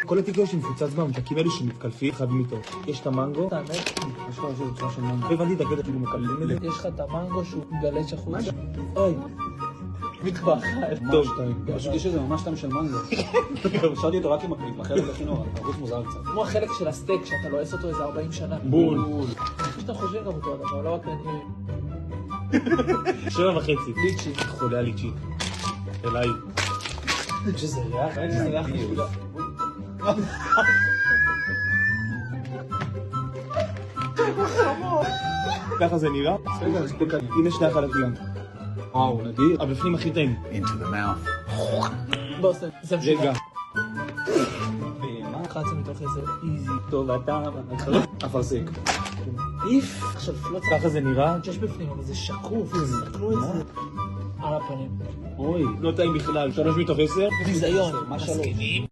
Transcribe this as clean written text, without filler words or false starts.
כל התקווה שמפוצץ בממתקים האלו שמתקלפים חייבים איתו. יש את המנגו. את האמת? יש לך משהו בצורה של מנגו. הבנתי את הקטע כאילו מקללים את זה. יש לך את המנגו שהוא גלץ' החוץ. אוי. מטבח. טוב. פשוט יש איזה ממש טעם של מנגו. שרתי אותו רק עם מקליט, אחרת לכינור, החוץ מוזר קצת. כמו החלק של הסטייק שאתה לועס אותו איזה 40 שנה. בול. שאתם חושבים גם אותו הדבר, לא רק אני. 7.5. ליצ'י. חולה ליצ'י. אליי. יש איזה ריח, יש איזה ריח יהודה. ככה זה נראה. הנה שני החלקים. וואו, נדיר. הבפנים הכי טעים. בוסן. זה משוגע. רגע. חצי מתוך איזה איזי. טוב, אתה... אפרסק. איף. עכשיו פלוץ. ככה זה נראה. שיש בפנים, אבל זה שקוף. תסתכלו את זה. על הפנים. אוי. לא טעים בכלל. 3 מתוך 10. ביזיון. מה שלוש? מסכימים?